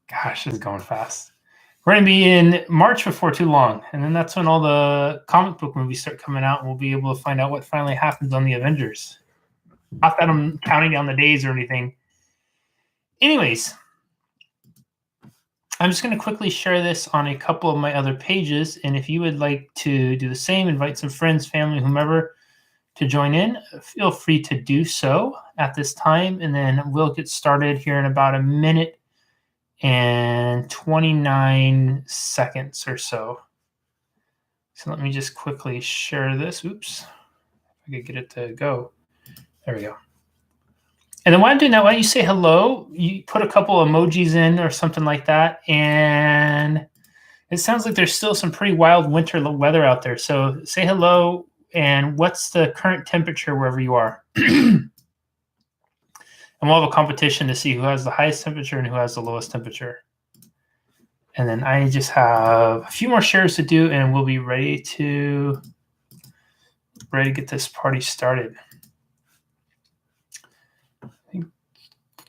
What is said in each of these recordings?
Gosh, this is going fast. We're going to be in March before too long. And then that's when all the comic book movies start coming out, and we'll be able to find out what finally happens on the Avengers. Not that I'm counting down the days or anything. Anyways, I'm just going to quickly share this on a couple of my other pages. And if you would like to do the same, invite some friends, family, whomever to join in, feel free to do so at this time. And then we'll get started here in about a minute and 29 seconds or so. So let me just quickly share this. Oops. If I could get it to go. There we go. And then while I'm doing that, why don't you say hello? You put a couple emojis in or something like that. And it sounds like there's still some pretty wild winter weather out there. So say hello. And what's the current temperature wherever you are? And we'll have a competition to see who has the highest temperature and who has the lowest temperature. And then I just have a few more shares to do, and we'll be ready to get this party started. I think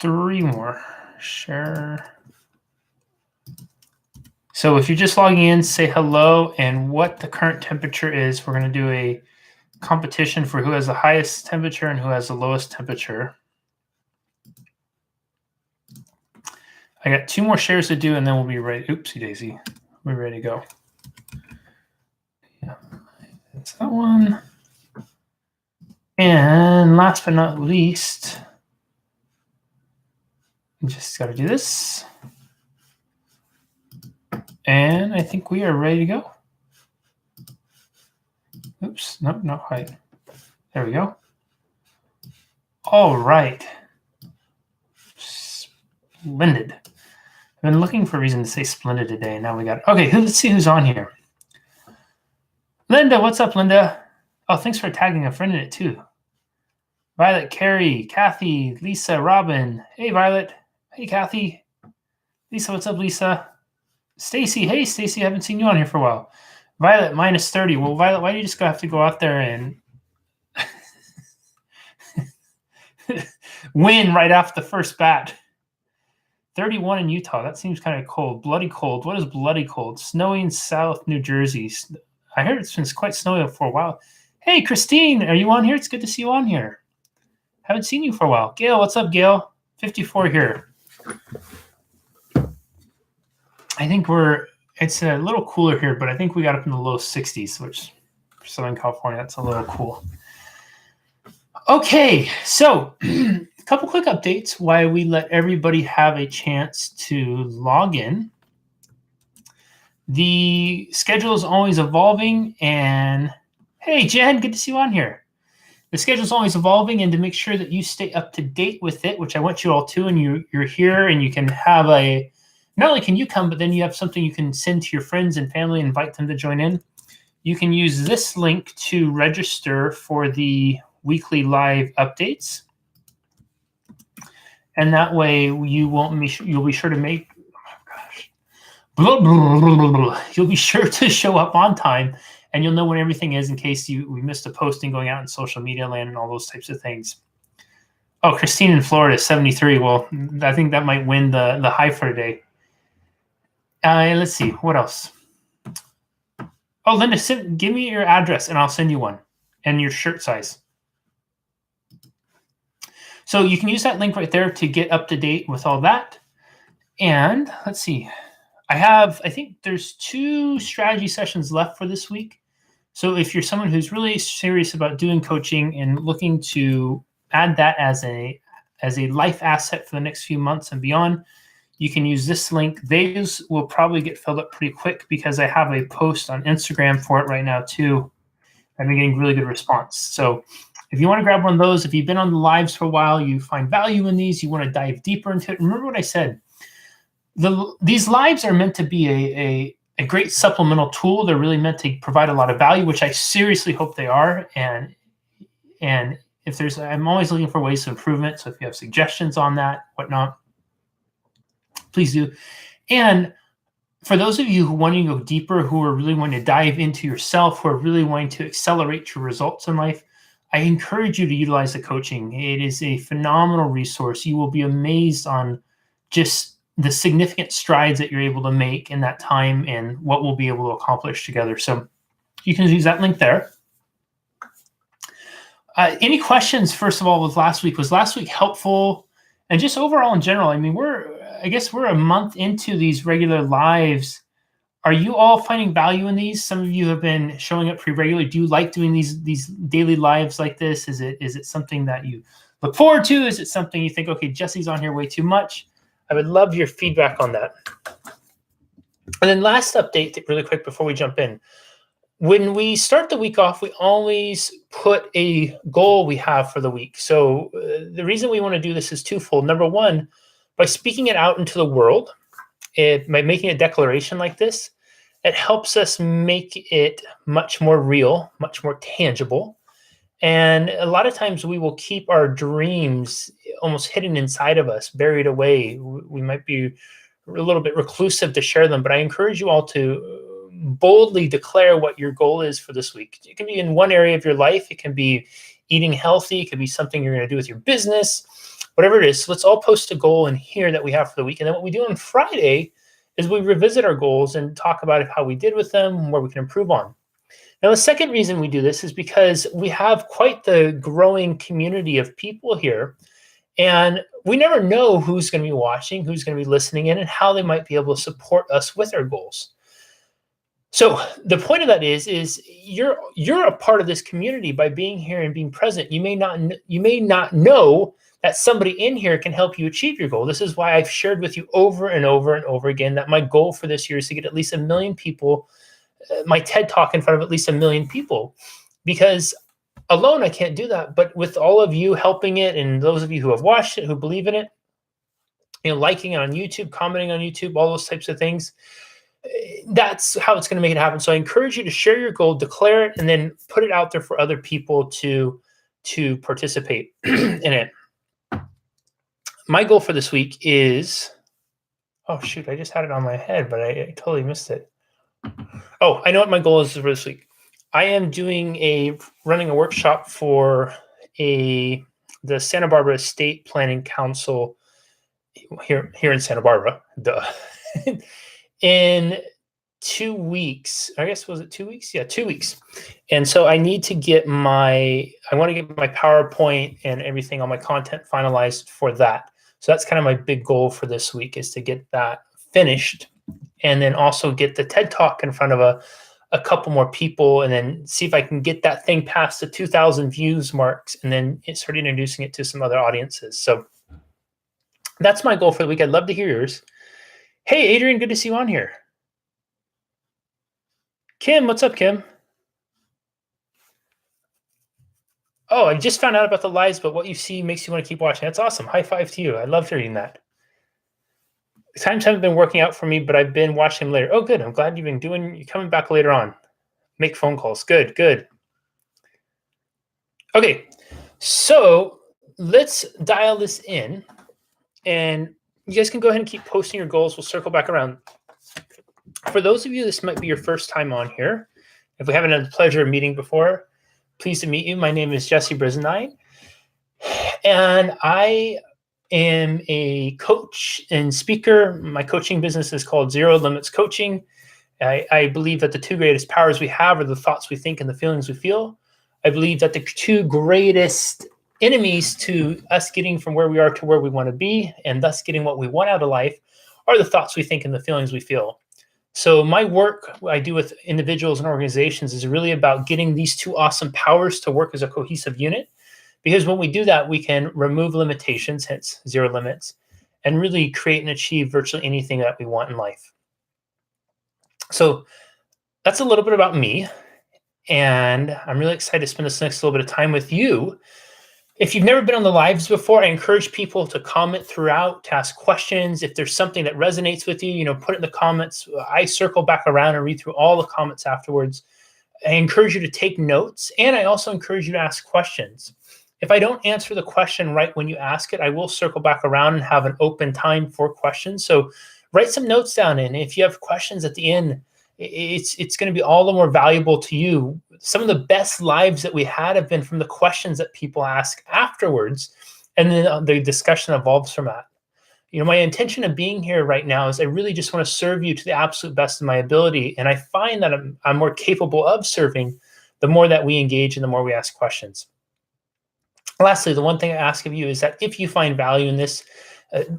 3 more. Share. So if you're just logging in, say hello and what the current temperature is. We're going to do a competition for who has the highest temperature and who has the lowest temperature. I got 2 more shares to do, and then we'll be ready. Oopsie daisy. We're ready to go. Yeah, that's that one. And last but not least, just got to do this. And I think we are ready to go. Oops, nope, not quite. There we go. All right. Splendid. I've been looking for a reason to say splendid today, and now we got it. Okay, let's see who's on here. Linda, what's up, Linda? Oh, thanks for tagging a friend in it, too. Violet, Carrie, Kathy, Lisa, Robin. Hey, Violet. Hey, Kathy. Lisa, what's up, Lisa? Stacy, hey, Stacy, I haven't seen you on here for a while. Violet, minus 30. Well, Violet, why do you just have to go out there and win right off the first bat? 31 in Utah. That seems kind of cold. Bloody cold. What is bloody cold? Snowy in South New Jersey. I heard it's been quite snowy for a while. Hey, Christine, are you on here? It's good to see you on here. Haven't seen you for a while. Gail, what's up, Gail? 54 here. I think it's a little cooler here, but I think we got up in the low 60s, which for Southern California, that's a little cool. Okay, so a couple quick updates why we let everybody have a chance to log in. The schedule is always evolving, and hey, Jen, good to see you on here. The schedule is always evolving, and to make sure that you stay up to date with it, which I want you all to, and you're here, and you can have not only can you come, but then you have something you can send to your friends and family and invite them to join in. You can use this link to register for the weekly live updates. And that way you'll be sure to make, you'll be sure to show up on time, and you'll know when everything is in case we missed a posting going out in social media land and all those types of things. Oh, Christine in Florida, 73. Well, I think that might win the high for today. Let's see, what else? Oh, Linda, give me your address and I'll send you one, and your shirt size. So you can use that link right there to get up to date with all that. And let's see, I think there's 2 strategy sessions left for this week. So if you're someone who's really serious about doing coaching and looking to add that as a life asset for the next few months and beyond, you can use this link. Those will probably get filled up pretty quick because I have a post on Instagram for it right now too. I've been getting really good response. So if you want to grab one of those, if you've been on the lives for a while, you find value in these, you want to dive deeper into it, remember what I said. These lives are meant to be a great supplemental tool. They're really meant to provide a lot of value, which I seriously hope they are. And if I'm always looking for ways to improvement. So if you have suggestions on that, whatnot, please do. And for those of you who want to go deeper, who are really wanting to dive into yourself, who are really wanting to accelerate your results in life, I encourage you to utilize the coaching. It is a phenomenal resource. You will be amazed on just the significant strides that you're able to make in that time and what we'll be able to accomplish together. So you can use that link there. Any questions, first of all, with last week? Was last week helpful? And just overall in general, I mean, I guess we're a month into these regular lives. Are you all finding value in these? Some of you have been showing up pretty regularly. Do you like doing these daily lives like this? Is it something that you look forward to? Is it something you think, okay, Jesse's on here way too much? I would love your feedback on that. And then last update, really quick before we jump in. When we start the week off, we always put a goal we have for the week. So the reason we want to do this is twofold. Number one, by speaking it out into the world, by making a declaration like this, it helps us make it much more real, much more tangible. And a lot of times we will keep our dreams almost hidden inside of us, buried away. We might be a little bit reclusive to share them, but I encourage you all to boldly declare what your goal is for this week. It can be in one area of your life. It can be eating healthy. It could be something you're going to do with your business, whatever it is. So let's all post a goal in here that we have for the week. And then what we do on Friday is we revisit our goals and talk about how we did with them, where we can improve on. Now, the second reason we do this is because we have quite the growing community of people here. And we never know who's going to be watching, who's going to be listening in, and how they might be able to support us with our goals. So the point of that is you're a part of this community by being here and being present. You may not know that somebody in here can help you achieve your goal. This is why I've shared with you over and over and over again that my goal for this year is to get at least 1 million people, my TED Talk in front of at least 1 million people, because alone I can't do that. But with all of you helping it, and those of you who have watched it, who believe in it, liking it on YouTube, commenting on YouTube, all those types of things, that's how it's going to make it happen. So I encourage you to share your goal, declare it, and then put it out there for other people to participate in it. My goal for this week is, oh shoot, I just had it on my head, but I totally missed it. Oh, I know what my goal is for this week. I am running a workshop for the Santa Barbara State Planning Council here in Santa Barbara. Duh. In 2 weeks, I guess, was it 2 weeks? Yeah, 2 weeks. And so I want to get my PowerPoint and everything on my content finalized for that. So that's kind of my big goal for this week, is to get that finished, and then also get the TED Talk in front of a couple more people, and then see if I can get that thing past the 2,000 views marks, and then start introducing it to some other audiences. So that's my goal for the week. I'd love to hear yours. Hey, Adrian, good to see you on here. Kim, what's up, Kim? Oh, I just found out about the lives, but what you see makes you want to keep watching. That's awesome. High five to you. I love hearing that. Times haven't been working out for me, but I've been watching them later. Oh, good. I'm glad you're coming back later on. Make phone calls. Good, good. Okay, so let's dial this in, and you guys can go ahead and keep posting your goals. We'll circle back around. For those of you, this might be your first time on here. If we haven't had the pleasure of meeting before, pleased to meet you. My name is Jesse Brisendine, and I am a coach and speaker. My coaching business is called Zero Limits Coaching. I believe that the two greatest powers we have are the thoughts we think and the feelings we feel. I believe that the two greatest enemies to us getting from where we are to where we want to be, and thus getting what we want out of life, are the thoughts we think and the feelings we feel. So my work I do with individuals and organizations is really about getting these two awesome powers to work as a cohesive unit. Because when we do that, we can remove limitations, hence zero limits, and really create and achieve virtually anything that we want in life. So that's a little bit about me. And I'm really excited to spend this next little bit of time with you. If you've never been on the lives before, I encourage people to comment throughout, to ask questions. If there's something that resonates with you, put it in the comments. I circle back around and read through all the comments afterwards. I encourage you to take notes, and I also encourage you to ask questions. If I don't answer the question right when you ask it, I will circle back around and have an open time for questions. So write some notes down, and if you have questions at the end, it's going to be all the more valuable to you. Some of the best lives that we had have been from the questions that people ask afterwards, and then the discussion evolves from that. My intention of being here right now is I really just want to serve you to the absolute best of my ability. And I find that I'm more capable of serving the more that we engage and the more we ask questions. Lastly, the one thing I ask of you is that if you find value in this,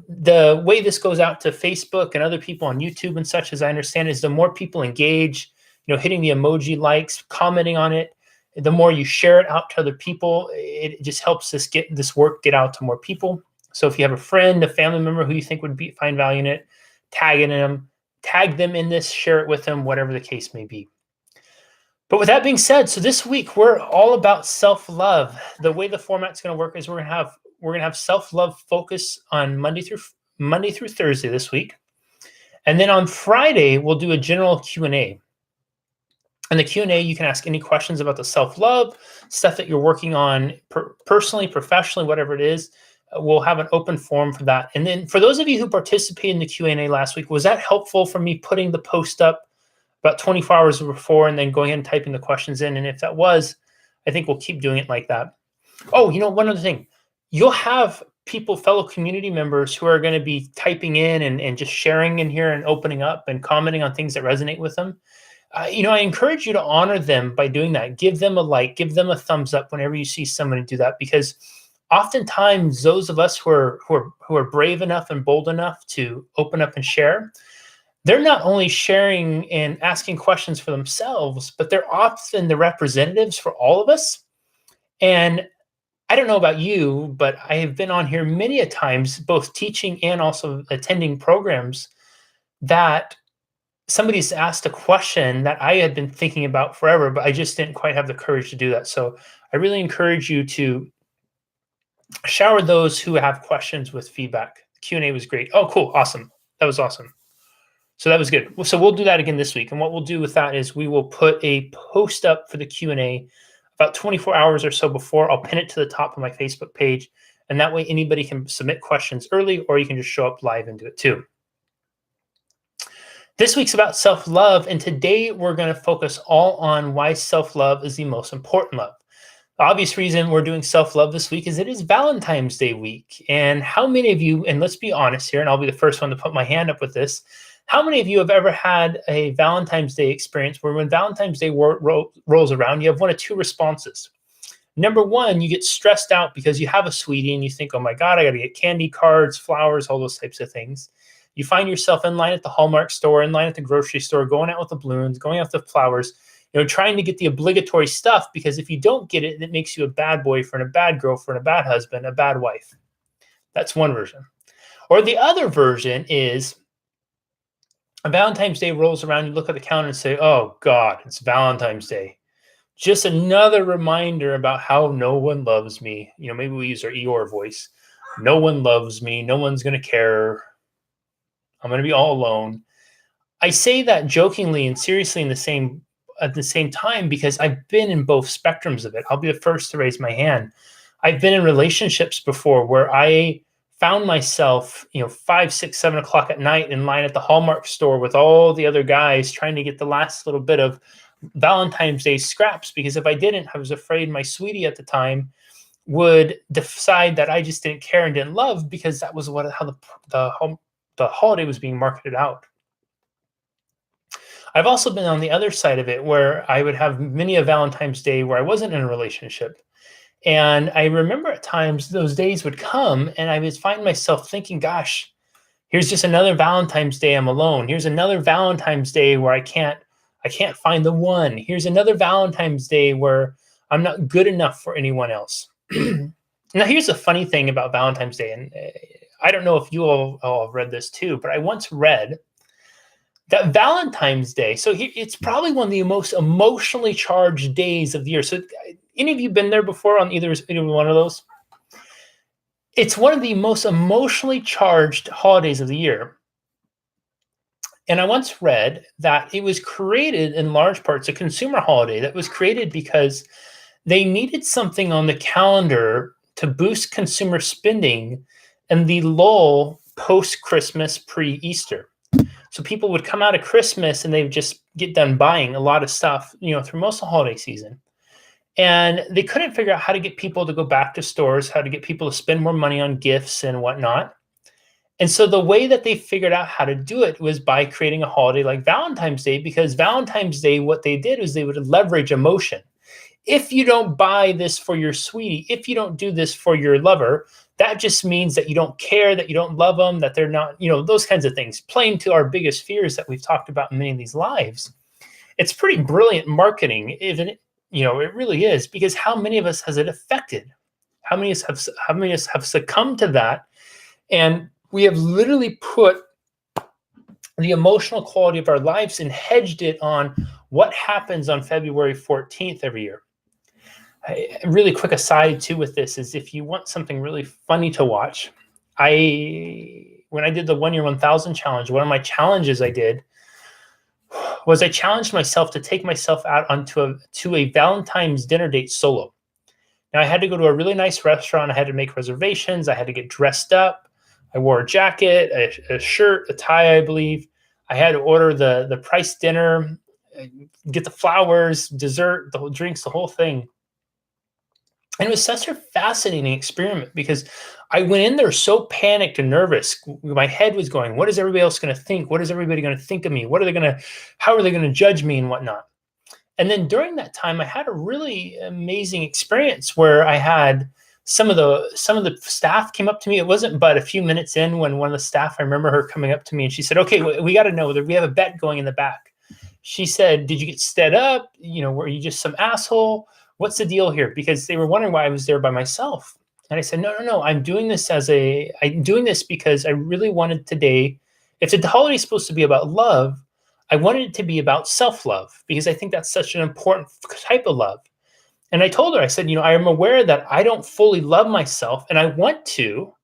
the way this goes out to Facebook and other people on YouTube and such, as I understand, is the more people engage, hitting the emoji likes, commenting on it, the more you share it out to other people, it just helps this work get out to more people. So if you have a friend, a family member who you think would find value in it, tag them in this, share it with them, whatever the case may be. But with that being said, so this week we're all about self-love. The way the format's going to work is we're going to have self-love focus on Monday through Thursday this week. And then on Friday, we'll do a general Q&A. And the Q&A, you can ask any questions about the self-love, stuff that you're working on personally, professionally, whatever it is. We'll have an open forum for that. And then for those of you who participated in the Q&A last week, was that helpful for me putting the post up about 24 hours before and then going ahead and typing the questions in? And if that was, I think we'll keep doing it like that. Oh, one other thing. You'll have people, fellow community members, who are going to be typing in and just sharing in here and opening up and commenting on things that resonate with them. I encourage you to honor them by doing that. Give them a like, give them a thumbs up whenever you see somebody do that, because oftentimes those of us who are brave enough and bold enough to open up and share, they're not only sharing and asking questions for themselves, but they're often the representatives for all of us. And I don't know about you, but I have been on here many a times, both teaching and also attending programs, that somebody's asked a question that I had been thinking about forever, but I just didn't quite have the courage to do that. So I really encourage you to shower those who have questions with feedback. The Q&A was great. Oh, cool. Awesome. That was awesome. So that was good. So we'll do that again this week. And what we'll do with that is we will put a post up for the Q&A about 24 hours or so before. I'll pin it to the top of my Facebook page. And that way anybody can submit questions early, or you can just show up live and do it too. This week's about self-love, and today we're going to focus all on why self-love is the most important love. The obvious reason we're doing self-love this week is it is Valentine's Day week. And how many of you, and let's be honest here, and I'll be the first one to put my hand up with this, how many of you have ever had a Valentine's Day experience where when Valentine's Day rolls around, you have one of two responses? Number one, you get stressed out because you have a sweetie and you think, oh my God, I got to get candy, cards, flowers, all those types of things. You find yourself in line at the Hallmark store, in line at the grocery store, going out with the balloons, going out with the flowers, trying to get the obligatory stuff, because if you don't get it, it makes you a bad boyfriend, a bad girlfriend, a bad husband, a bad wife. That's one version. Or the other version is Valentine's Day rolls around, you look at the calendar and say, oh God, it's Valentine's Day. Just another reminder about how no one loves me. Maybe we use our Eeyore voice. No one loves me. No one's going to care. I'm going to be all alone. I say that jokingly and seriously at the same time, because I've been in both spectrums of it. I'll be the first to raise my hand. I've been in relationships before where I found myself, 5, 6, 7 o'clock at night in line at the Hallmark store with all the other guys trying to get the last little bit of Valentine's Day scraps, because if I didn't, I was afraid my sweetie at the time would decide that I just didn't care and didn't love, because that was how the holiday was being marketed out. I've also been on the other side of it, where I would have many a Valentine's Day where I wasn't in a relationship. And I remember at times those days would come and I would find myself thinking, gosh, here's just another Valentine's Day I'm alone. Here's another Valentine's Day where I can't find the one. Here's another Valentine's Day where I'm not good enough for anyone else. Now, here's the funny thing about Valentine's Day, and I don't know if you all have read this too, but I once read that Valentine's Day, so it's probably one of the most emotionally charged days of the year. So any of you been there before on either one of those? It's one of the most emotionally charged holidays of the year. And I once read that it was created in large parts, a consumer holiday that was created because they needed something on the calendar to boost consumer spending and the lull post-Christmas, pre-Easter. So people would come out of Christmas and they would just get done buying a lot of stuff, through most of the holiday season. And they couldn't figure out how to get people to go back to stores, how to get people to spend more money on gifts and whatnot. And so the way that they figured out how to do it was by creating a holiday like Valentine's Day, because Valentine's Day, what they did is they would leverage emotion. If you don't buy this for your sweetie, if you don't do this for your lover, that just means that you don't care, that you don't love them, that they're not, those kinds of things, playing to our biggest fears that we've talked about in many of these lives. It's pretty brilliant marketing, isn't it? It really is, because how many of us has it affected? How many of us have succumbed to that? And we have literally put the emotional quality of our lives and hedged it on what happens on February 14th every year. A really quick aside too with this is, if you want something really funny to watch, when I did the 1 year 1,000 challenge, one of my challenges I did was I challenged myself to take myself out to a Valentine's dinner date solo. Now, I had to go to a really nice restaurant. I had to make reservations. I had to get dressed up. I wore a jacket, a shirt, a tie, I believe. I had to order the price dinner, get the flowers, dessert, the whole drinks, the whole thing. And it was such a fascinating experiment, because I went in there so panicked and nervous. My head was going, what is everybody else going to think? What is everybody going to think of me? How are they going to judge me and whatnot? And then during that time, I had a really amazing experience where I had some of the staff came up to me. It wasn't but a few minutes in when one of the staff, I remember her coming up to me and she said, okay, we got to know that we have a bet going in the back. She said, did you get stood up? Were you just some asshole? What's the deal here? Because they were wondering why I was there by myself. And I said, no. I'm doing this because I really wanted today, if the holiday is supposed to be about love, I wanted it to be about self-love, because I think that's such an important type of love. And I told her, I said, I am aware that I don't fully love myself and I want to.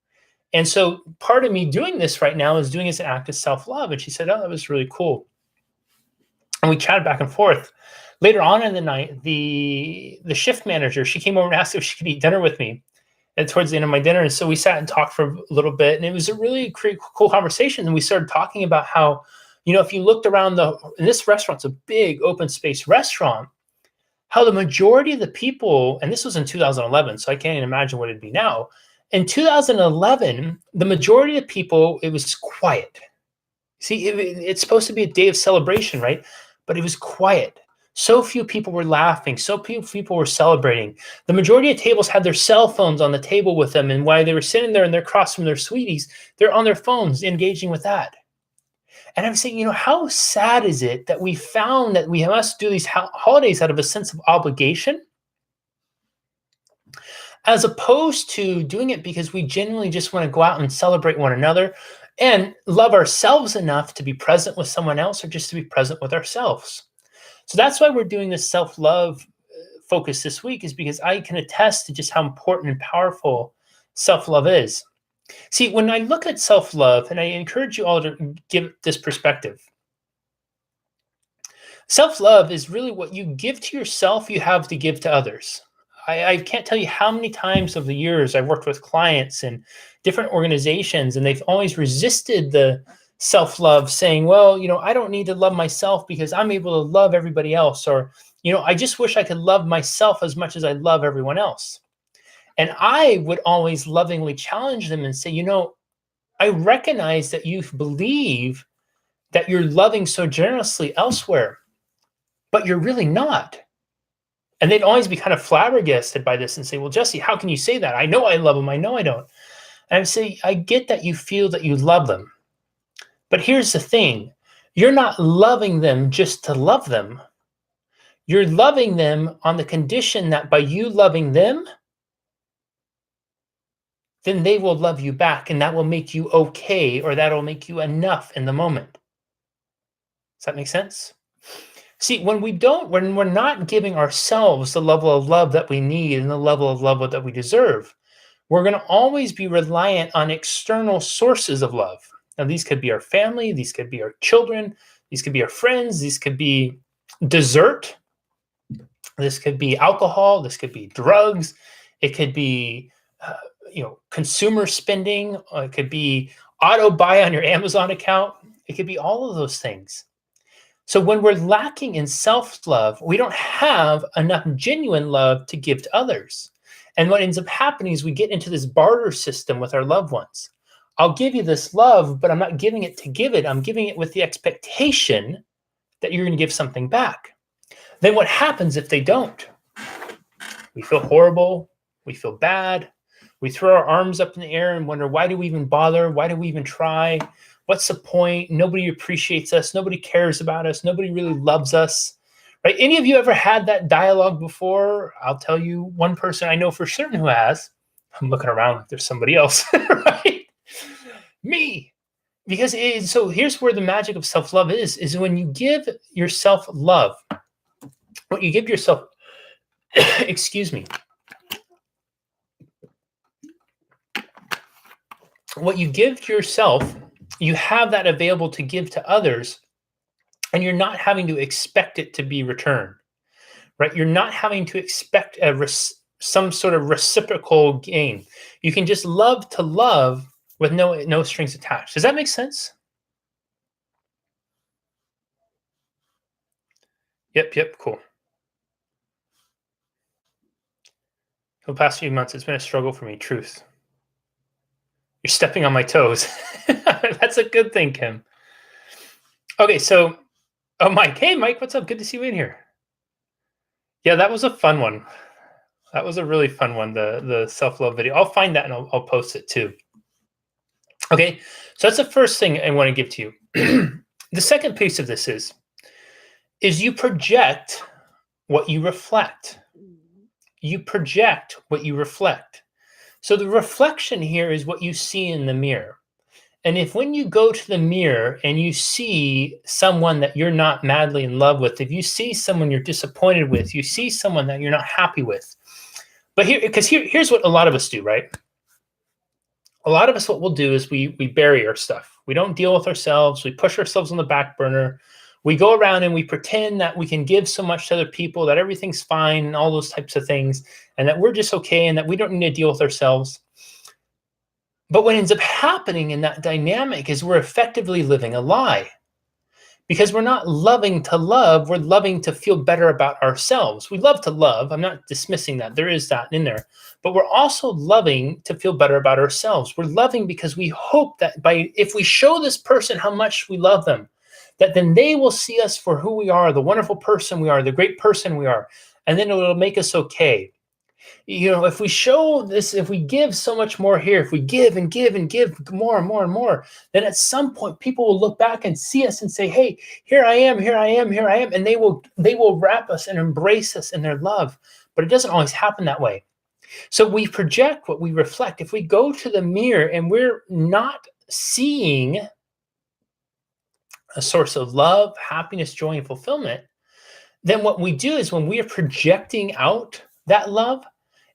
And so part of me doing this right now is doing it as an act of self-love. And she said, oh, that was really cool. And we chatted back and forth. Later on in the night, the shift manager, she came over and asked if she could eat dinner with me, and towards the end of my dinner. And so we sat and talked for a little bit, and it was a really cool conversation. And we started talking about how, if you looked around and this restaurant's a big open space restaurant, how the majority of the people, and this was in 2011, so I can't even imagine what it'd be now. In 2011, the majority of people, it was quiet. See, it's supposed to be a day of celebration, right? But it was quiet. So few people were laughing. So few people were celebrating. The majority of tables had their cell phones on the table with them. And while they were sitting there and they're across from their sweeties, they're on their phones engaging with that. And I'm saying, how sad is it that we found that we must do these holidays out of a sense of obligation, as opposed to doing it because we genuinely just want to go out and celebrate one another and love ourselves enough to be present with someone else, or just to be present with ourselves. So that's why we're doing this self-love focus this week, is because I can attest to just how important and powerful self-love is. See, when I look at self-love, and I encourage you all to give this perspective, self-love is really what you give to yourself, you have to give to others. I can't tell you how many times over the years I've worked with clients and different organizations, and they've always resisted the self-love, saying, well, I don't need to love myself because I'm able to love everybody else. Or, I just wish I could love myself as much as I love everyone else. And I would always lovingly challenge them and say, I recognize that you believe that you're loving so generously elsewhere, but you're really not. And they'd always be kind of flabbergasted by this and say, well, Jesse, how can you say that? I know I love them. I know I don't. And I say, I get that you feel that you love them. But here's the thing. You're not loving them just to love them. You're loving them on the condition that by you loving them, then they will love you back, and that will make you okay, or that'll make you enough in the moment. Does that make sense? See, when we're not giving ourselves the level of love that we need and the level of love that we deserve, we're going to always be reliant on external sources of love. Now, these could be our family, these could be our children, these could be our friends, these could be dessert, this could be alcohol, this could be drugs, it could be consumer spending, it could be auto buy on your Amazon account, it could be all of those things. So when we're lacking in self-love, we don't have enough genuine love to give to others. And what ends up happening is we get into this barter system with our loved ones. I'll give you this love, but I'm not giving it to give it. I'm giving it with the expectation that you're going to give something back. Then what happens if they don't? We feel horrible. We feel bad. We throw our arms up in the air and wonder, why do we even bother? Why do we even try? What's the point? Nobody appreciates us. Nobody cares about us. Nobody really loves us. Right? Any of you ever had that dialogue before? I'll tell you one person I know for certain who has. I'm looking around like there's somebody else, right? Me. Because so here's where the magic of self-love is when you give yourself love, what you give yourself, excuse me, what you give yourself, you have that available to give to others, and you're not having to expect it to be returned, right? You're not having to expect some sort of reciprocal gain. You can just love to love with no strings attached. Does that make sense? Yep, cool. For the past few months, it's been a struggle for me. Truth. You're stepping on my toes. That's a good thing, Kim. Okay, so, oh, Mike. Hey, Mike, what's up? Good to see you in here. Yeah, that was a fun one. That was a really fun one, the self-love video. I'll find that and I'll post it too. Okay, so that's the first thing I want to give to you. The second piece of this is you project what you reflect. You project what you reflect. So the reflection here is what you see in the mirror. And if when you go to the mirror and you see someone that you're not madly in love with, if you see someone you're disappointed with, you see someone that you're not happy with, but here's what a lot of us do, right? A lot of us, what we'll do is we bury our stuff. We don't deal with ourselves. We push ourselves on the back burner. We go around and we pretend that we can give so much to other people, that everything's fine and all those types of things, and that we're just okay and that we don't need to deal with ourselves. But what ends up happening in that dynamic is we're effectively living a lie. Because we're not loving to love, we're loving to feel better about ourselves. We love to love. I'm not dismissing that. There is that in there. But we're also loving to feel better about ourselves. We're loving because we hope that if we show this person how much we love them, that then they will see us for who we are, the wonderful person we are, the great person we are, and then it'll make us okay. If we show this, if we give so much more here, if we give and give and give more and more and more, then at some point people will look back and see us and say, hey, here I am, here I am, here I am. And they will wrap us and embrace us in their love. But it doesn't always happen that way. So we project what we reflect. If we go to the mirror and we're not seeing a source of love, happiness, joy, and fulfillment, then what we do is when we are projecting out that love,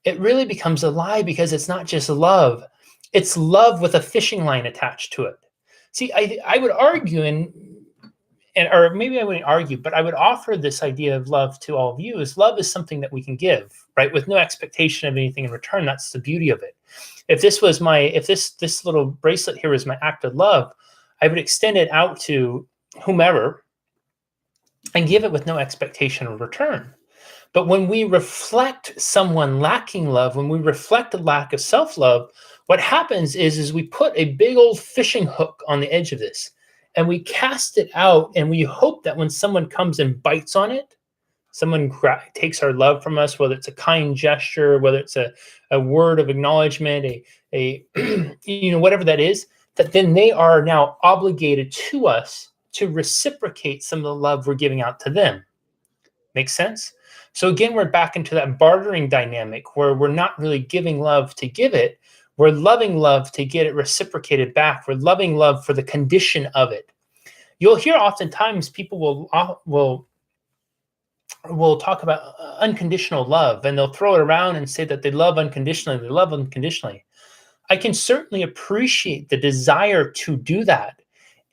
it really becomes a lie, because it's not just love. It's love with a fishing line attached to it. See, I would argue, or maybe I wouldn't argue, but I would offer this idea of love to all of you, is love is something that we can give, right? With no expectation of anything in return. That's the beauty of it. If this little bracelet here was my act of love, I would extend it out to whomever and give it with no expectation of return. But when we reflect someone lacking love, when we reflect a lack of self-love, what happens is we put a big old fishing hook on the edge of this, and we cast it out, and we hope that when someone comes and bites on it, someone takes our love from us, whether it's a kind gesture, whether it's a word of acknowledgement, a whatever that is, that then they are now obligated to us to reciprocate some of the love we're giving out to them. Make sense? So again, we're back into that bartering dynamic where we're not really giving love to give it. We're loving love to get it reciprocated back. We're loving love for the condition of it. You'll hear oftentimes people will talk about unconditional love, and they'll throw it around and say that they love unconditionally. They love unconditionally. I can certainly appreciate the desire to do that.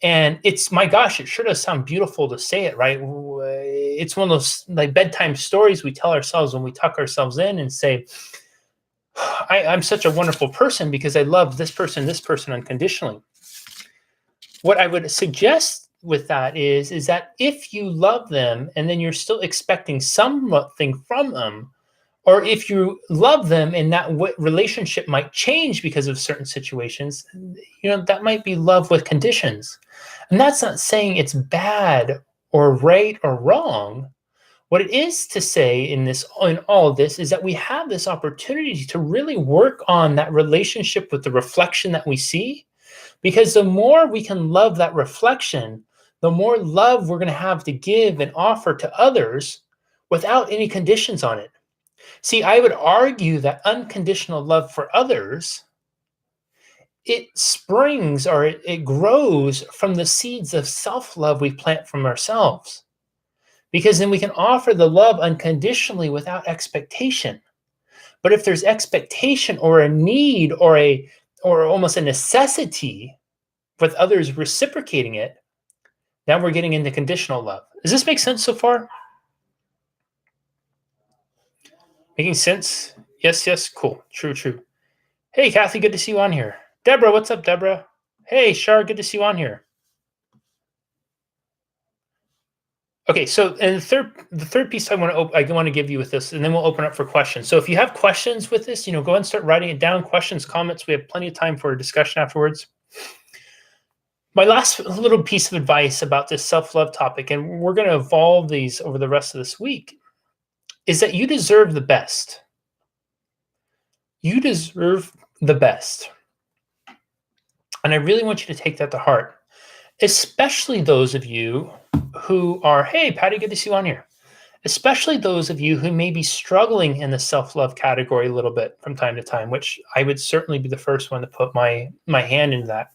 And it's, my gosh, it sure does sound beautiful to say it, right? It's one of those like bedtime stories we tell ourselves when we tuck ourselves in and say, I'm such a wonderful person because I love this person unconditionally. What I would suggest with that is that if you love them and then you're still expecting something from them, Or if you love them and that relationship might change because of certain situations, that might be love with conditions. And that's not saying it's bad or right or wrong. What it is to say in all of this is that we have this opportunity to really work on that relationship with the reflection that we see, because the more we can love that reflection, the more love we're going to have to give and offer to others without any conditions on it. See, I would argue that unconditional love for others, it springs or it grows from the seeds of self-love we plant from ourselves. Because then we can offer the love unconditionally without expectation. But if there's expectation or a need or almost a necessity with others reciprocating it, now we're getting into conditional love. Does this make sense so far? Making sense? Yes, yes, cool. True, true. Hey, Kathy, good to see you on here. Deborah, what's up, Deborah? Hey, Shar, good to see you on here. Okay, so and the third piece I want to give you with this, and then we'll open up for questions. So if you have questions with this, go ahead and start writing it down. Questions, comments. We have plenty of time for a discussion afterwards. My last little piece of advice about this self-love topic, and we're going to evolve these over the rest of this week, is that you deserve the best. You deserve the best. And I really want you to take that to heart, especially those of you who are, hey, Patty, good to see you on here. Especially those of you who may be struggling in the self-love category a little bit from time to time, which I would certainly be the first one to put my hand into that.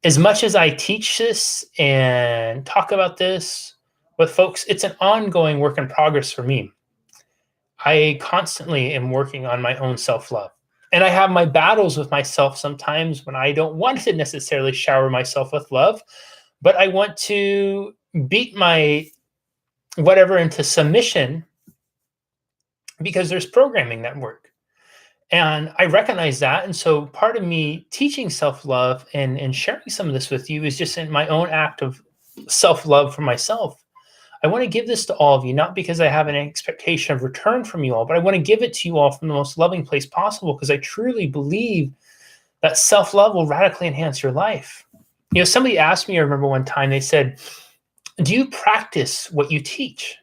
As much as I teach this and talk about this with folks, it's an ongoing work in progress for me. I constantly am working on my own self-love. And I have my battles with myself sometimes when I don't want to necessarily shower myself with love, but I want to beat my whatever into submission because there's programming that work. And I recognize that. And so part of me teaching self-love and sharing some of this with you is just in my own act of self-love for myself. I want to give this to all of you, not because I have an expectation of return from you all, but I want to give it to you all from the most loving place possible, because I truly believe that self-love will radically enhance your life. Somebody asked me, I remember one time, they said, do you practice what you teach?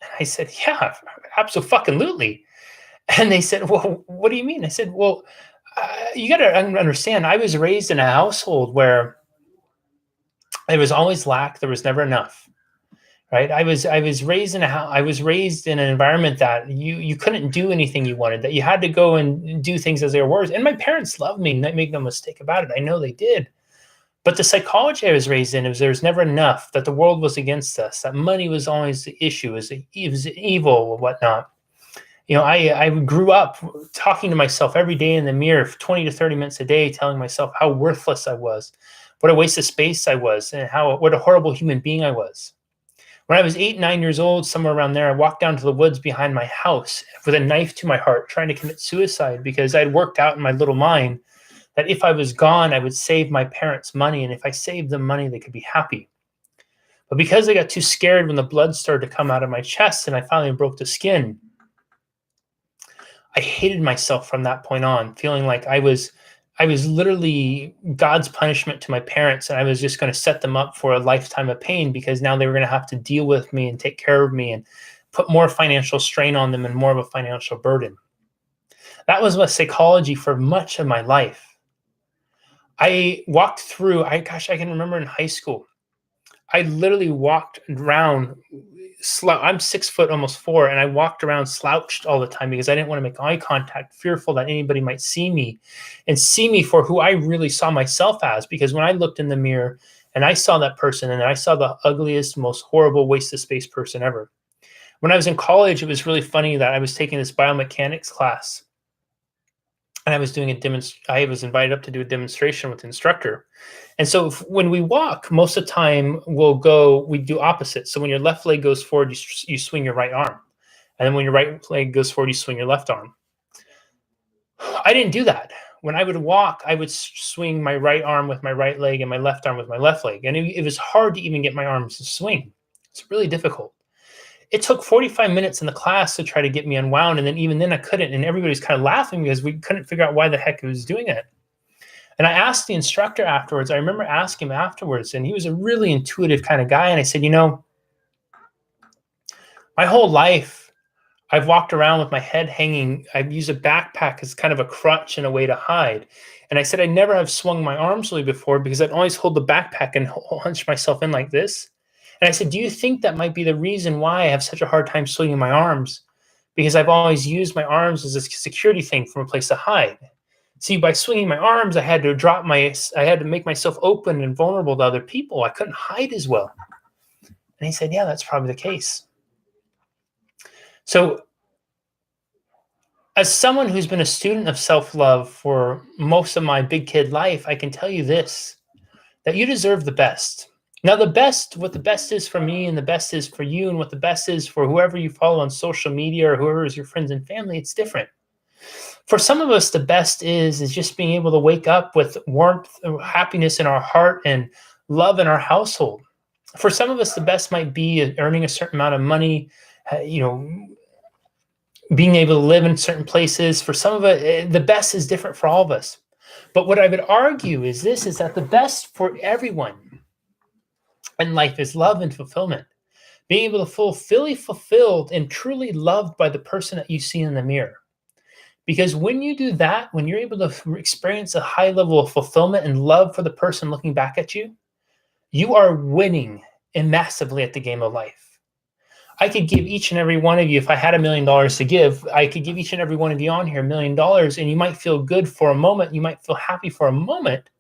And I said, yeah, absolutely. And they said, well, what do you mean? I said, well, you got to understand, I was raised in a household where there was always lack. There was never enough, right? I was raised in an environment that you couldn't do anything you wanted, that you had to go and do things as they were. And my parents loved me, make no mistake about it. I know they did. But the psychology I was raised in was there was never enough, that the world was against us, that money was always the issue, it was evil or whatnot. I grew up talking to myself every day in the mirror for 20 to 30 minutes a day, telling myself how worthless I was, what a waste of space I was, and what a horrible human being I was. When I was 8, 9 years old, somewhere around there, I walked down to the woods behind my house with a knife to my heart, trying to commit suicide, because I'd worked out in my little mind that if I was gone, I would save my parents money, and if I saved them money, they could be happy. But because I got too scared when the blood started to come out of my chest and I finally broke the skin, I hated myself from that point on, feeling like I was literally God's punishment to my parents, and I was just going to set them up for a lifetime of pain, because now they were going to have to deal with me and take care of me and put more financial strain on them and more of a financial burden. That was my psychology for much of my life. I walked through, I can remember in high school, I literally walked around. I'm 6 foot, almost 4, and I walked around slouched all the time because I didn't want to make eye contact, fearful that anybody might see me and see me for who I really saw myself as. Because when I looked in the mirror and I saw that person, and I saw the ugliest, most horrible waste of space person ever. When I was in college, it was really funny that I was taking this biomechanics class, and I was doing I was invited up to do a demonstration with the instructor. And so when we walk, most of the time we do opposites. So when your left leg goes forward, you swing your right arm. And then when your right leg goes forward, you swing your left arm. I didn't do that. When I would walk, I would swing my right arm with my right leg and my left arm with my left leg. And it was hard to even get my arms to swing. It's really difficult. It took 45 minutes in the class to try to get me unwound. And then even then I couldn't. And everybody's kind of laughing because we couldn't figure out why the heck he was doing it. And I asked the instructor afterwards. I remember asking him afterwards, and he was a really intuitive kind of guy. And I said, my whole life, I've walked around with my head hanging. I've used a backpack as kind of a crutch and a way to hide. And I said, I never have swung my arms really before because I'd always hold the backpack and hunch myself in like this. And I said, do you think that might be the reason why I have such a hard time swinging my arms? Because I've always used my arms as a security thing from a place to hide. See, by swinging my arms, I had to make myself open and vulnerable to other people. I couldn't hide as well. And he said, yeah, that's probably the case. So as someone who's been a student of self-love for most of my big kid life, I can tell you this, that you deserve the best. Now, what the best is for me and the best is for you and what the best is for whoever you follow on social media or whoever is your friends and family, it's different. For some of us, the best is just being able to wake up with warmth, happiness in our heart and love in our household. For some of us, the best might be earning a certain amount of money, being able to live in certain places. For some of it, the best is different for all of us. But what I would argue is that the best for everyone in life is love and fulfillment. Being able to feel fully fulfilled and truly loved by the person that you see in the mirror. Because when you do that, when you're able to experience a high level of fulfillment and love for the person looking back at you, you are winning massively at the game of life. I could give each and every one of you, if I had $1 million to give, I could give each and every one of you on here $1 million, and you might feel good for a moment. You might feel happy for a moment.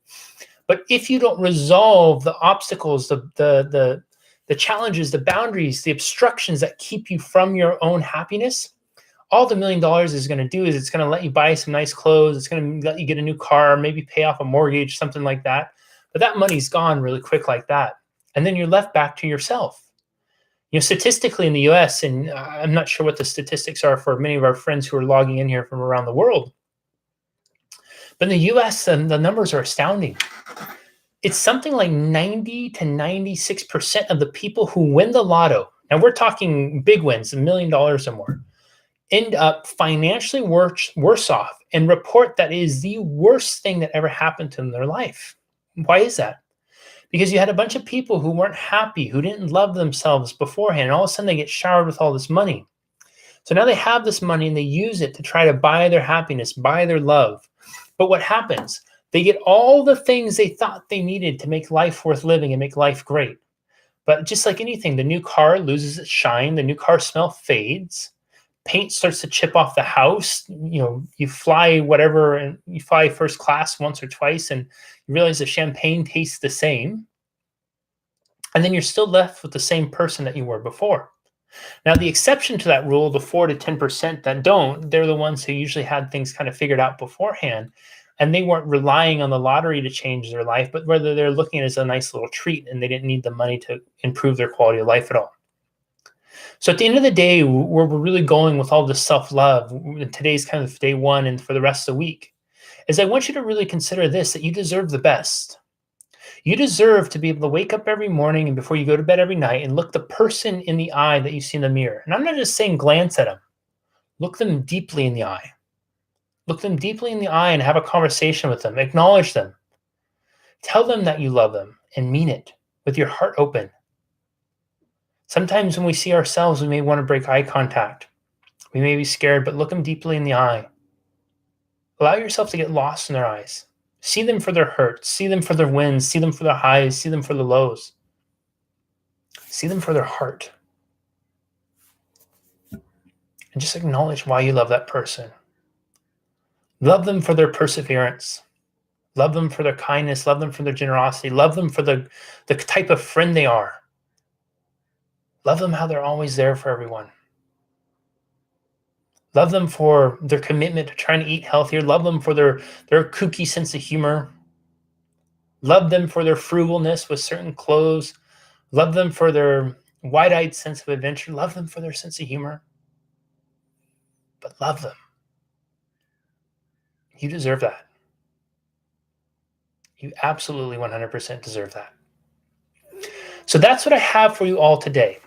But if you don't resolve the obstacles, the challenges, the boundaries, the obstructions that keep you from your own happiness, all the $1 million is going to do is it's going to let you buy some nice clothes. It's going to let you get a new car, maybe pay off a mortgage, something like that. But that money's gone really quick like that. And then you're left back to yourself. Statistically in the US, and I'm not sure what the statistics are for many of our friends who are logging in here from around the world, but in the US, the numbers are astounding. It's something like 90 to 96% of the people who win the lotto, now we're talking big wins, $1 million or more, end up financially worse off and report that is the worst thing that ever happened to them in their life. Why is that? Because you had a bunch of people who weren't happy, who didn't love themselves beforehand, and all of a sudden they get showered with all this money. So now they have this money and they use it to try to buy their happiness, buy their love. But what happens? They get all the things they thought they needed to make life worth living and make life great. But just like anything, the new car loses its shine, the new car smell fades, paint starts to chip off the house. You fly whatever, and you fly first class once or twice, and you realize the champagne tastes the same. And then you're still left with the same person that you were before. Now, the exception to that rule, the 4 to 10% that don't, they're the ones who usually had things kind of figured out beforehand. And they weren't relying on the lottery to change their life, but rather they're looking at it as a nice little treat, and they didn't need the money to improve their quality of life at all. So at the end of the day, where we're really going with all this self-love, today's kind of day one and for the rest of the week, is I want you to really consider this, that you deserve the best. You deserve to be able to wake up every morning and before you go to bed every night and look the person in the eye that you see in the mirror. And I'm not just saying glance at them. Look them deeply in the eye. Look them deeply in the eye and have a conversation with them. Acknowledge them. Tell them that you love them and mean it with your heart open. Sometimes when we see ourselves, we may want to break eye contact. We may be scared, but look them deeply in the eye. Allow yourself to get lost in their eyes. See them for their hurts. See them for their wins. See them for their highs. See them for the lows. See them for their heart. And just acknowledge why you love that person. Love them for their perseverance. Love them for their kindness. Love them for their generosity. Love them for the type of friend they are. Love them how they're always there for everyone. Love them for their commitment to trying to eat healthier. Love them for their kooky sense of humor. Love them for their frugalness with certain clothes. Love them for their wide-eyed sense of adventure. Love them for their sense of humor. But love them. You deserve that. You absolutely 100% deserve that. So that's what I have for you all today.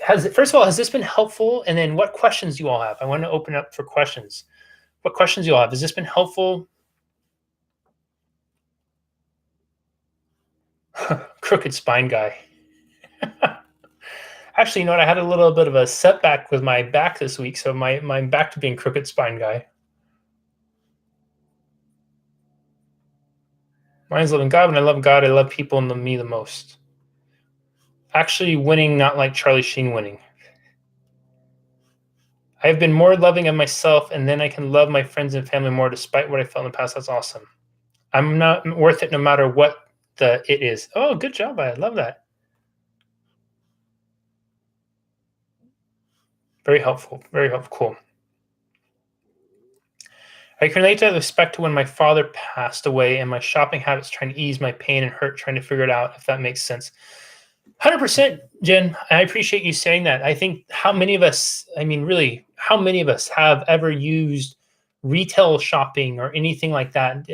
First of all, has this been helpful? And then what questions do you all have? I want to open up for questions. What questions do you all have? Has this been helpful? Crooked spine guy. Actually, you know what? I had a little bit of a setback with my back this week, so my back to being crooked spine guy. Mine's loving God. When I love God, I love people and me the most. Actually, winning, not like Charlie Sheen winning. I have been more loving of myself, and then I can love my friends and family more despite what I felt in the past. That's awesome. I'm not worth it no matter what it is. Oh, good job. I love that. Very helpful. Very helpful. Cool. I can relate to that with respect to when my father passed away and my shopping habits trying to ease my pain and hurt, trying to figure it out, if that makes sense. 100%, Jen. I appreciate you saying that. I think how many of us, I mean, really, how many of us have ever used retail shopping or anything like that,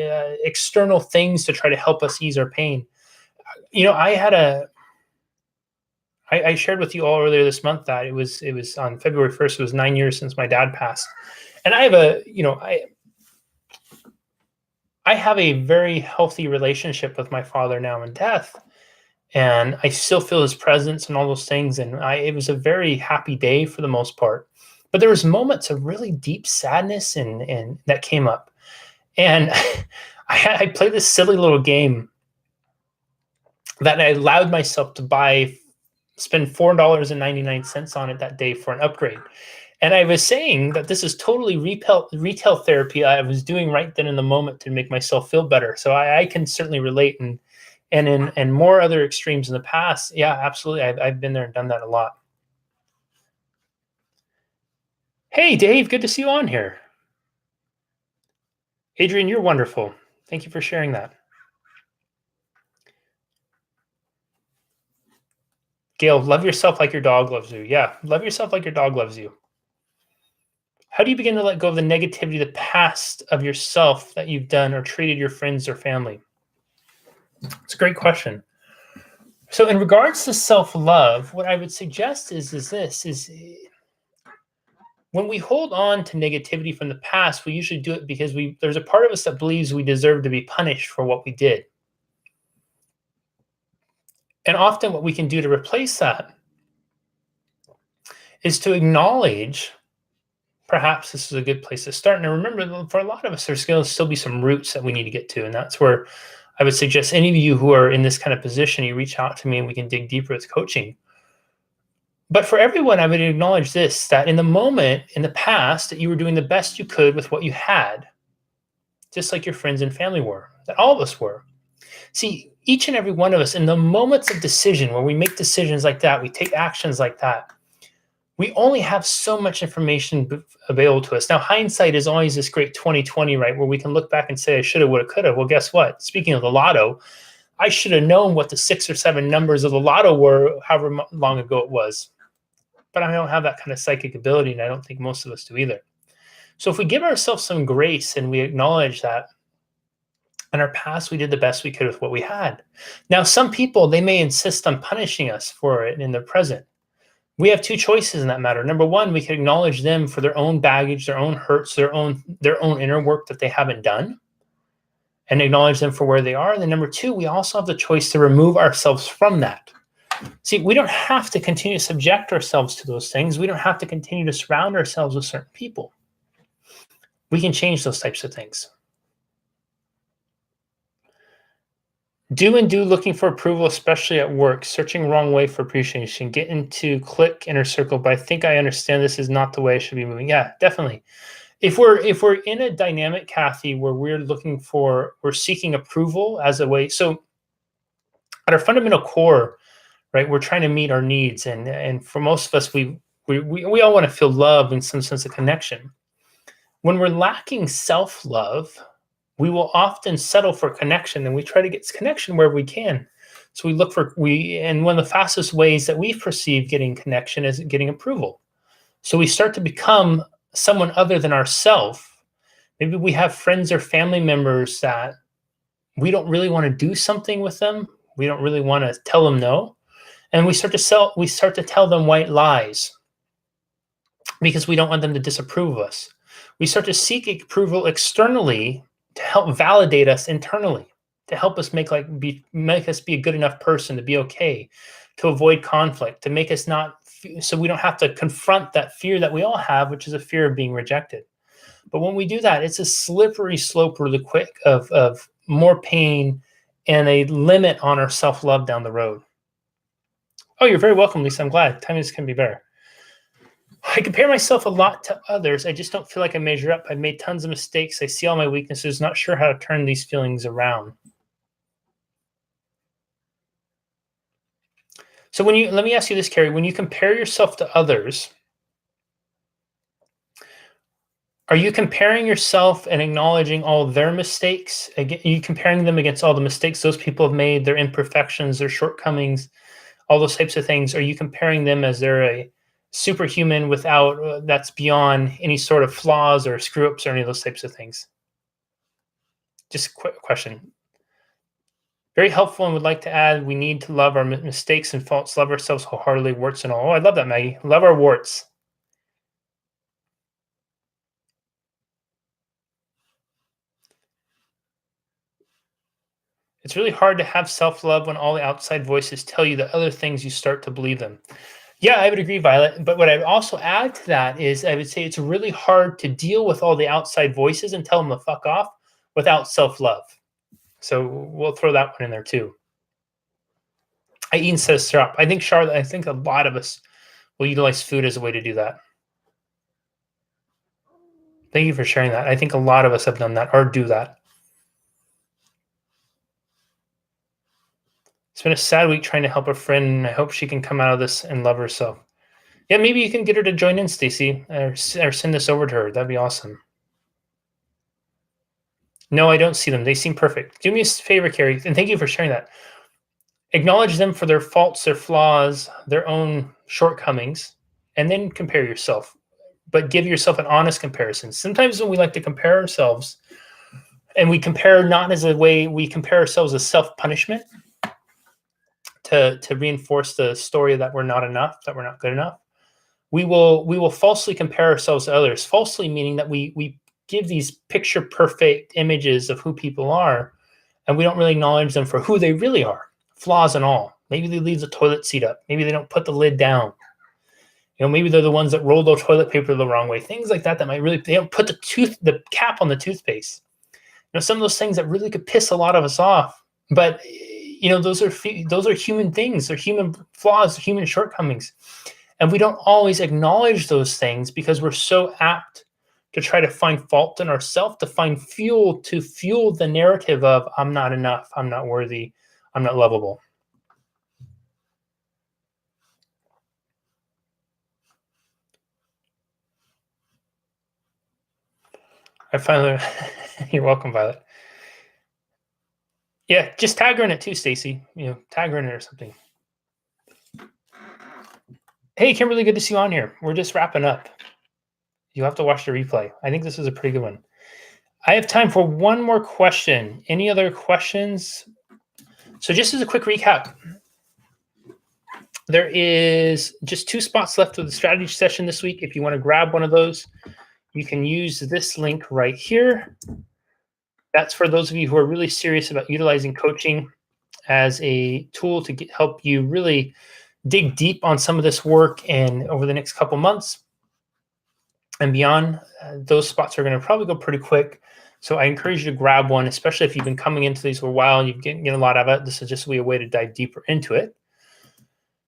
external things to try to help us ease our pain? You know, I shared with you all earlier this month that it was on February 1st. It was 9 years since my dad passed, and I have I have a very healthy relationship with my father now in death, and I still feel his presence and all those things. And it was a very happy day for the most part, but there was moments of really deep sadness and that came up, and I played this silly little game that I allowed myself to spend $4.99 on it that day for an upgrade. And I was saying that this is totally retail therapy I was doing right then in the moment to make myself feel better. So I can certainly relate, and more other extremes in the past. Yeah, absolutely. I've been there and done that a lot. Hey, Dave, good to see you on here. Adrian, you're wonderful. Thank you for sharing that. Gail, love yourself like your dog loves you. Yeah, love yourself like your dog loves you. How do you begin to let go of the negativity, the past of yourself that you've done or treated your friends or family? It's a great question. So in regards to self-love, what I would suggest is when we hold on to negativity from the past, we usually do it because there's a part of us that believes we deserve to be punished for what we did. And often what we can do to replace that is to acknowledge, perhaps this is a good place to start. And remember, for a lot of us, there's going to still be some roots that we need to get to. And that's where I would suggest any of you who are in this kind of position, you reach out to me and we can dig deeper with coaching. But for everyone, I would acknowledge this, that in the moment, in the past, that you were doing the best you could with what you had, just like your friends and family were, that all of us were. See, each and every one of us, in the moments of decision, where we make decisions like that, we take actions like that, we only have so much information available to us. Now, hindsight is always this great 2020, right? Where we can look back and say, I should have, would have, could have. Well, guess what? Speaking of the lotto, I should have known what the 6 or 7 numbers of the lotto were, however long ago it was. But I don't have that kind of psychic ability, and I don't think most of us do either. So if we give ourselves some grace and we acknowledge that in our past, we did the best we could with what we had. Now, some people, they may insist on punishing us for it in the present. We have 2 choices in that matter. Number one, we can acknowledge them for their own baggage, their own hurts, their own inner work that they haven't done, and acknowledge them for where they are. And then number 2, we also have the choice to remove ourselves from that. See, we don't have to continue to subject ourselves to those things. We don't have to continue to surround ourselves with certain people. We can change those types of things. Do looking for approval, especially at work, searching wrong way for appreciation, get into click inner circle, but I think I understand this is not the way I should be moving. Yeah, definitely. If we're in a dynamic, Kathy, where we're seeking approval as a way, so at our fundamental core, right, we're trying to meet our needs, and for most of us, we all want to feel love and some sense of connection. When we're lacking self-love, we will often settle for connection, and we try to get connection wherever we can. So we look for and one of the fastest ways that we perceive getting connection is getting approval. So we start to become someone other than ourselves. Maybe we have friends or family members that we don't really want to do something with them. We don't really want to tell them no. And we start to tell them white lies because we don't want them to disapprove of us. We start to seek approval externally to help validate us internally, to help us make us be a good enough person, to be okay, to avoid conflict, to make us not, so we don't have to confront that fear that we all have, which is a fear of being rejected. But when we do that, it's a slippery slope really quick of more pain and a limit on our self-love down the road. Oh, you're very welcome, Lisa. I'm glad. Timings can be better. I compare myself a lot to others. I just don't feel like I measure up. I've made tons of mistakes. I see all my weaknesses, not sure how to turn these feelings around. So let me ask you this, Carrie, when you compare yourself to others, are you comparing yourself and acknowledging all their mistakes? Are you comparing them against all the mistakes those people have made, their imperfections, their shortcomings, all those types of things? Are you comparing them as they're a superhuman without that's beyond any sort of flaws or screw ups or any of those types of things? Just a quick question. Very helpful, and would like to add, we need to love our mistakes and faults, love ourselves wholeheartedly, warts and all. Oh, I love that, Maggie. Love our warts. It's really hard to have self-love when all the outside voices tell you that other things, you start to believe them. Yeah, I would agree, Violet. But what I would also add to that is I would say it's really hard to deal with all the outside voices and tell them to fuck off without self-love. So we'll throw that one in there too. Ian says syrup. I think, Charlotte, I think a lot of us will utilize food as a way to do that. Thank you for sharing that. I think a lot of us have done that or do that. It's been a sad week trying to help a friend, and I hope she can come out of this and love herself. Yeah, maybe you can get her to join in, Stacy, or send this over to her. That'd be awesome. No, I don't see them. They seem perfect. Do me a favor, Carrie, and thank you for sharing that. Acknowledge them for their faults, their flaws, their own shortcomings, and then compare yourself. But give yourself an honest comparison. Sometimes when we like to compare ourselves, and we compare not as a way we compare ourselves as self-punishment to reinforce the story that we're not enough, that we're not good enough. We will falsely compare ourselves to others. Falsely meaning that we give these picture perfect images of who people are, and we don't really acknowledge them for who they really are, flaws and all. Maybe they leave the toilet seat up. Maybe they don't put the lid down. Maybe they're the ones that roll the toilet paper the wrong way. Things like that might really, they don't put the cap on the toothpaste. Some of those things that really could piss a lot of us off. But those are human things. They're human flaws, human shortcomings. And we don't always acknowledge those things because we're so apt to try to find fault in ourselves, to find fuel to fuel the narrative of I'm not enough, I'm not worthy, I'm not lovable. I finally, you're welcome, Violet. Yeah, just tag her in it too, Stacy. Tag her in it or something. Hey, Kimberly, good to see you on here. We're just wrapping up. You have to watch the replay. I think this is a pretty good one. I have time for one more question. Any other questions? So just as a quick recap, there is just 2 spots left of the strategy session this week. If you want to grab one of those, you can use this link right here. That's for those of you who are really serious about utilizing coaching as a tool to help you really dig deep on some of this work and over the next couple months and beyond. Those spots are going to probably go pretty quick. So I encourage you to grab one, especially if you've been coming into these for a while and you've getting a lot out of it. This is just a way to dive deeper into it.